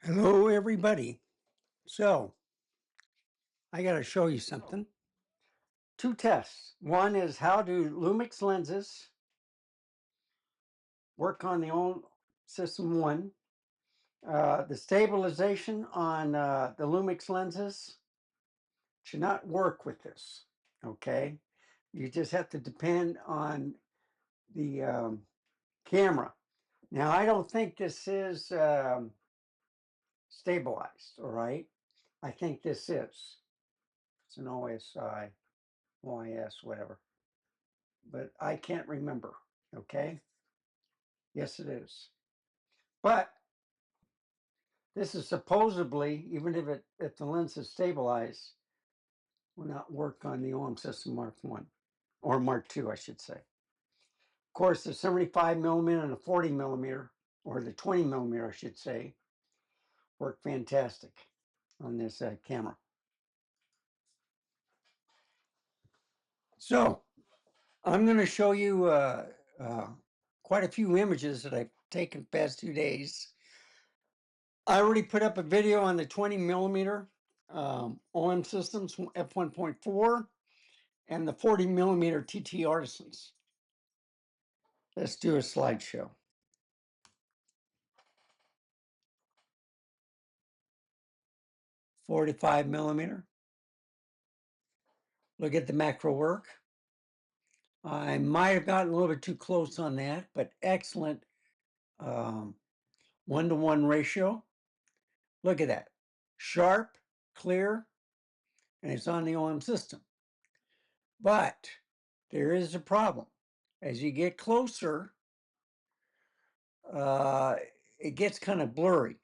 Hello, everybody. So, I got to show you something. Two tests. One is how do Lumix lenses work on the old system one. The stabilization on the Lumix lenses should not work with this. Okay. You just have to depend on the camera. Now, I don't think this is stabilized. All right. I think this is. It's an OSI. OIS, whatever. But I can't remember. Okay. Yes, it is. But this is supposedly, even if the lens is stabilized, will not work on the OM system Mark One or Mark Two, I should say. Of course, the 75 millimeter and the 40 millimeter, or the 20 millimeter, I should say, work fantastic on this camera. So I'm going to show you quite a few images that I've taken the past 2 days. I already put up a video on the 20 millimeter OM systems f1.4 and the 40 millimeter TT Artisans. Let's do a slideshow. .45 millimeter. Look at the macro work. I might have gotten a little bit too close on that, but excellent 1-to-1 ratio. Look at that. Sharp, clear, and it's on the OM system. But there is a problem. As you get closer, it gets kind of blurry.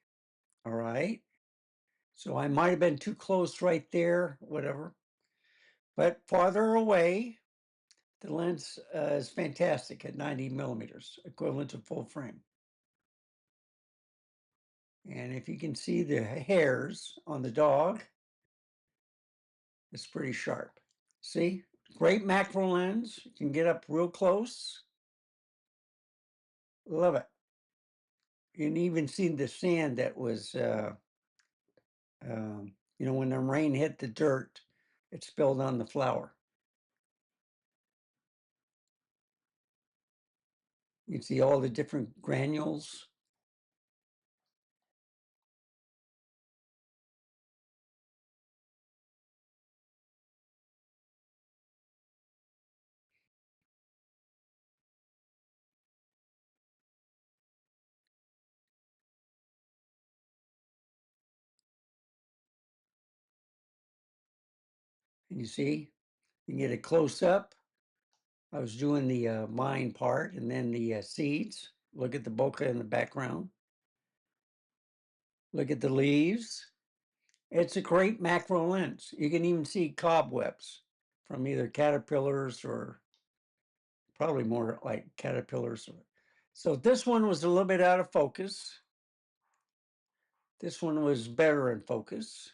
All right. So I might have been too close right there, whatever. But farther away, the lens is fantastic at 90 millimeters, equivalent to full frame. And if you can see the hairs on the dog, it's pretty sharp. See, great macro lens. You can get up real close. Love it. You can even see the sand that was, when the rain hit the dirt, it spilled on the flower. You can see all the different granules. And you see, you can get a close up. I was doing the vine part and then the seeds. Look at the bokeh in the background. Look at the leaves. It's a great macro lens. You can even see cobwebs from either caterpillars or probably more like caterpillars. So this one was a little bit out of focus. This one was better in focus.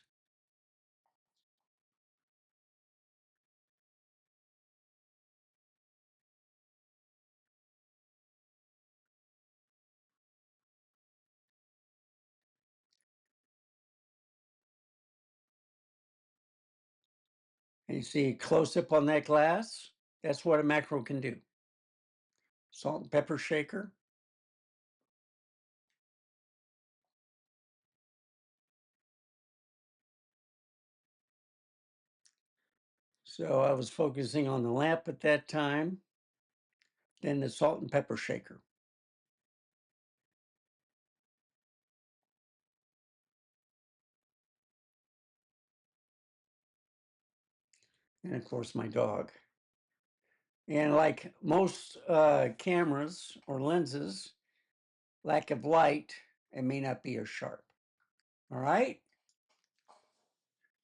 And you see close up on that glass. That's what a macro can do. Salt and pepper shaker. So I was focusing on the lamp at that time, then the salt and pepper shaker. And of course, my dog. And like most cameras or lenses, lack of light, it may not be as sharp. All right.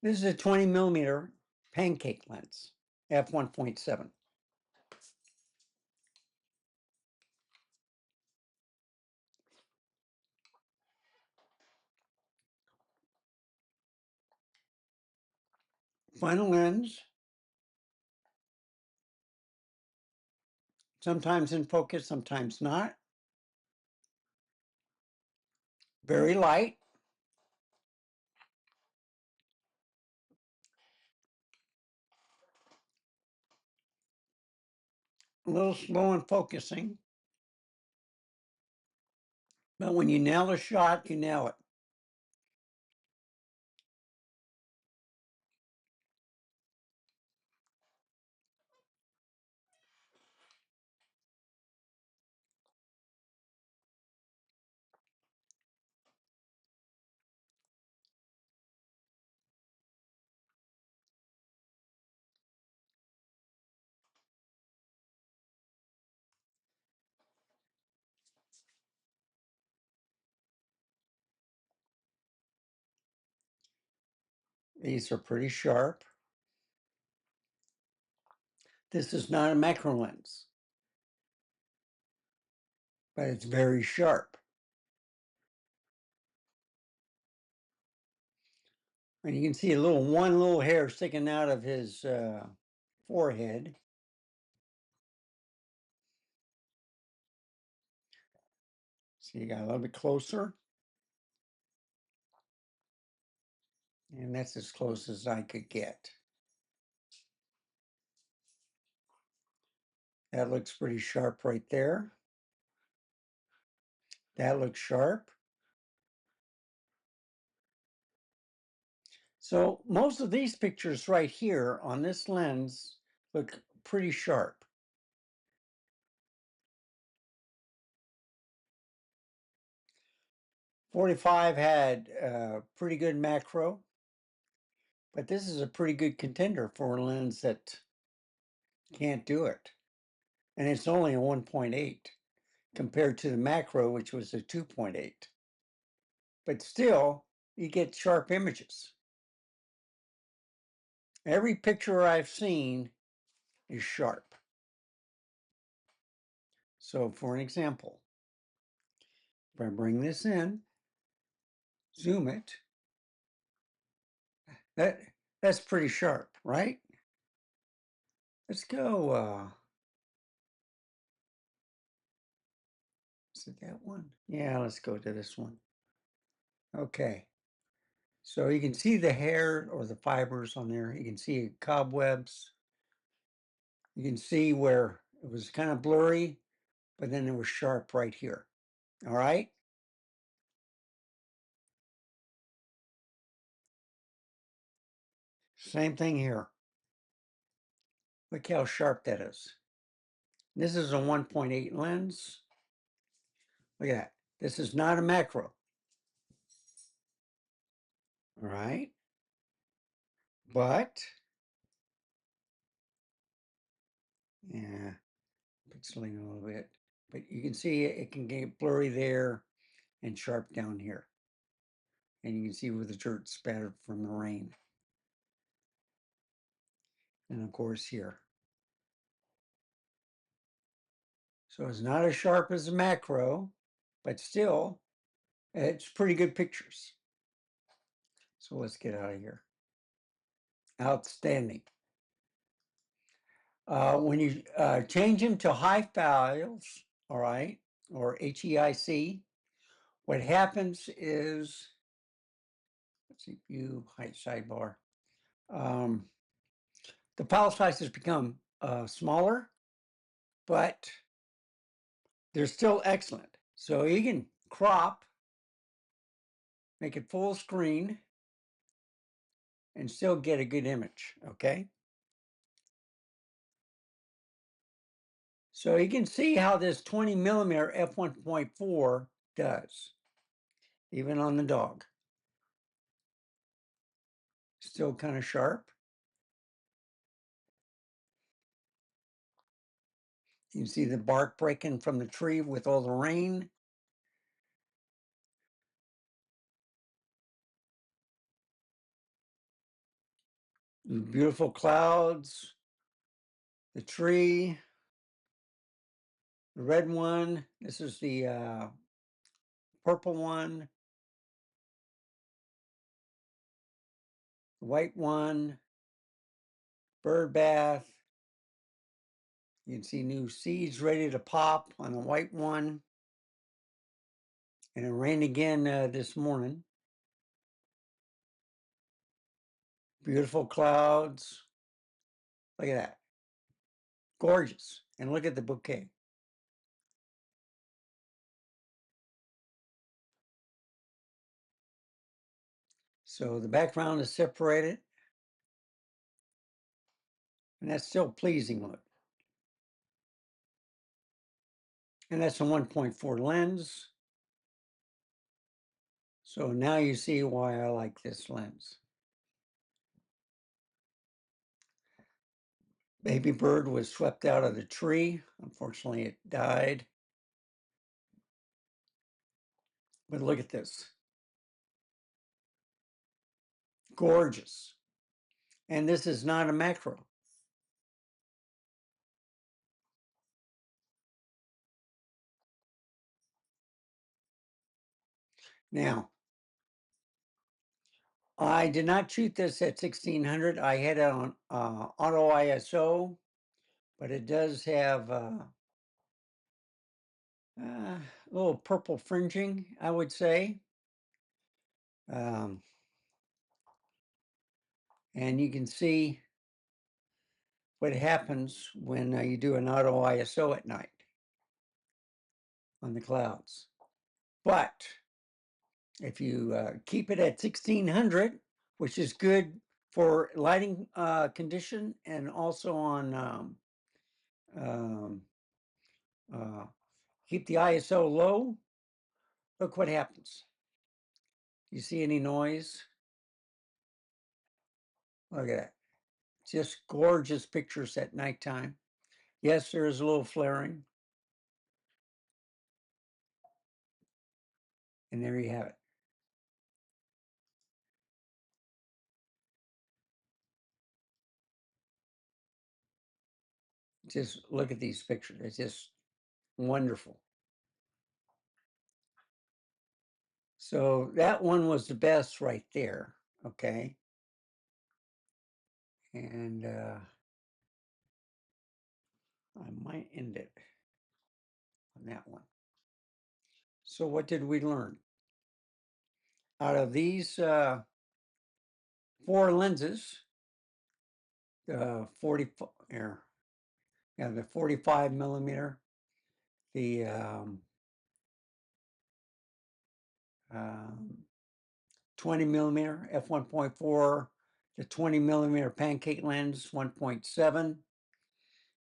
This is a 20 millimeter pancake lens, f1.7. Final lens, sometimes in focus, sometimes not. Very light. a little slow in focusing, but when you nail a shot, you nail it. These are pretty sharp. This is not a macro lens, but it's very sharp. And you can see one little hair sticking out of his forehead. So you got a little bit closer. And that's as close as I could get. That looks pretty sharp right there. That looks sharp. So most of these pictures right here on this lens look pretty sharp. .45 had pretty good macro, but this is a pretty good contender for a lens that can't do it. And it's only a 1.8 compared to the macro, which was a 2.8. But still, you get sharp images. Every picture I've seen is sharp. So for an example, if I bring this in, zoom it, that's pretty sharp, right? Let's go, is it that one? Yeah, let's go to this one. Okay. So you can see the hair or the fibers on there. You can see cobwebs. You can see where it was kind of blurry, but then it was sharp right here. All right. Same thing here. Look how sharp that is. This is a 1.8 lens. Look at that. This is not a macro. All right. But, yeah, pixelating a little bit. But you can see it can get blurry there and sharp down here. And you can see where the dirt spattered from the rain. And of course here. So it's not as sharp as a macro, but still, it's pretty good pictures. So let's get out of here. Outstanding. When you change them to high files, all right, or HEIC, what happens is, let's see, view, height, sidebar. The file sizes become smaller, but they're still excellent. So you can crop, make it full screen, and still get a good image, okay? So you can see how this 20mm f1.4 does, even on the dog. Still kind of sharp. You can see the bark breaking from the tree with all the rain. The beautiful clouds, the tree, the red one. This is the purple one, the white one, bird bath. You can see new seeds ready to pop on the white one. And it rained again this morning. Beautiful clouds. Look at that. Gorgeous. And look at the bouquet. So the background is separated, and that's still pleasing look. And that's a 1.4 lens. So now you see why I like this lens. Baby bird was swept out of the tree. Unfortunately, it died. But look at this. Gorgeous. And this is not a macro. Now, I did not shoot this at 1600. I had it on auto ISO, but it does have a little purple fringing, I would say. And you can see what happens when you do an auto ISO at night on the clouds. But if you keep it at 1600, which is good for lighting condition and also on keep the ISO low, look what happens. You see any noise? Look at that. Just gorgeous pictures at nighttime. Yes, there is a little flaring. And there you have it. Just look at these pictures. It's just wonderful. So that one was the best right there. Okay. And I might end it on that one. So what did we learn? Out of these 4 lenses, the 45 millimeter, the 20 millimeter f1.4, the 20 millimeter pancake lens 1.7,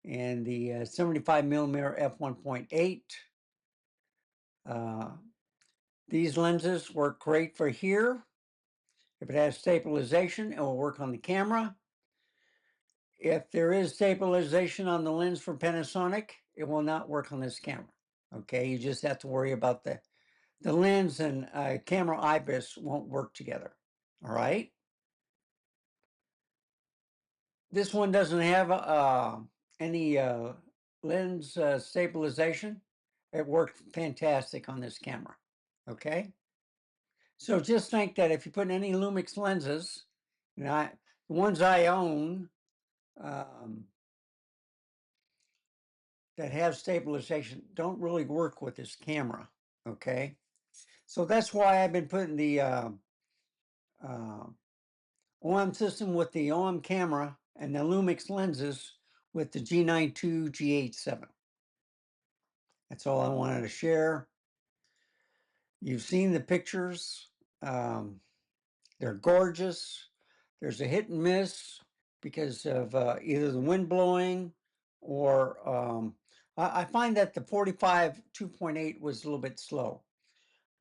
and the 75 millimeter f1.8. These lenses work great for here. If it has stabilization, it will work on the camera. If there is stabilization on the lens for Panasonic, it will not work on this camera. Okay, you just have to worry about the lens and camera IBIS won't work together. All right. This one doesn't have any lens stabilization. It worked fantastic on this camera. Okay. So just think that if you put any Lumix lenses, the ones I own that have stabilization don't really work with this camera. Okay. So that's why I've been putting the OM system with the OM camera and the Lumix lenses with the G92, G87. That's all I wanted to share. You've seen the pictures. They're gorgeous. There's a hit and miss because of either the wind blowing or I find that the 45 2.8 was a little bit slow.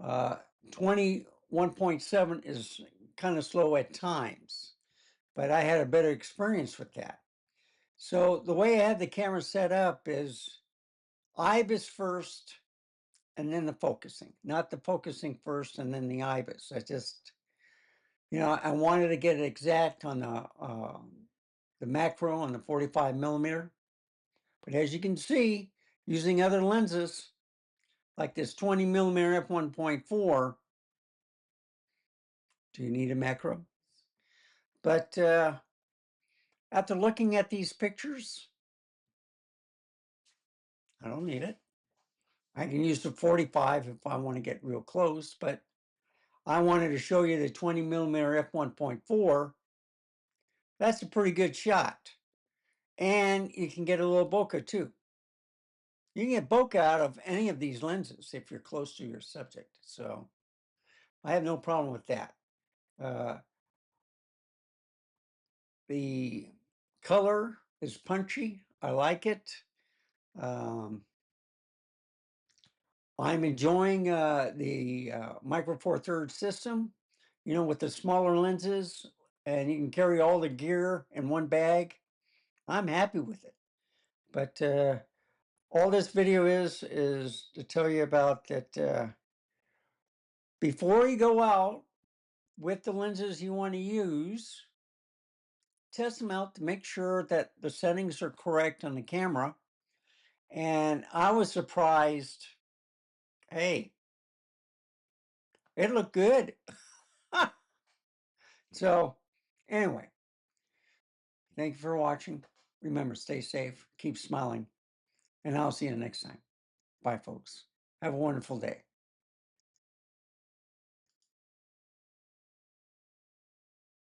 21.7 is kind of slow at times, but I had a better experience with that. So the way I had the camera set up is IBIS first and then the focusing, not the focusing first and then the IBIS. I just, I wanted to get it exact on the macro on the 45 millimeter. But as you can see, using other lenses like this 20 millimeter f1.4, do you need a macro? But after looking at these pictures, I don't need it. I can use the 45 if I want to get real close, but I wanted to show you the 20 millimeter f1.4. That's a pretty good shot. And you can get a little bokeh too. You can get bokeh out of any of these lenses if you're close to your subject. So I have no problem with that. The color is punchy. I like it. I'm enjoying the Micro Four Thirds system, you know, with the smaller lenses, and you can carry all the gear in one bag. I'm happy with it. But all this video is to tell you about that before you go out with the lenses you want to use, test them out to make sure that the settings are correct on the camera. And I was surprised, hey, it looked good. So anyway, thank you for watching. Remember, stay safe, keep smiling, and I'll see you next time. Bye, folks. Have a wonderful day.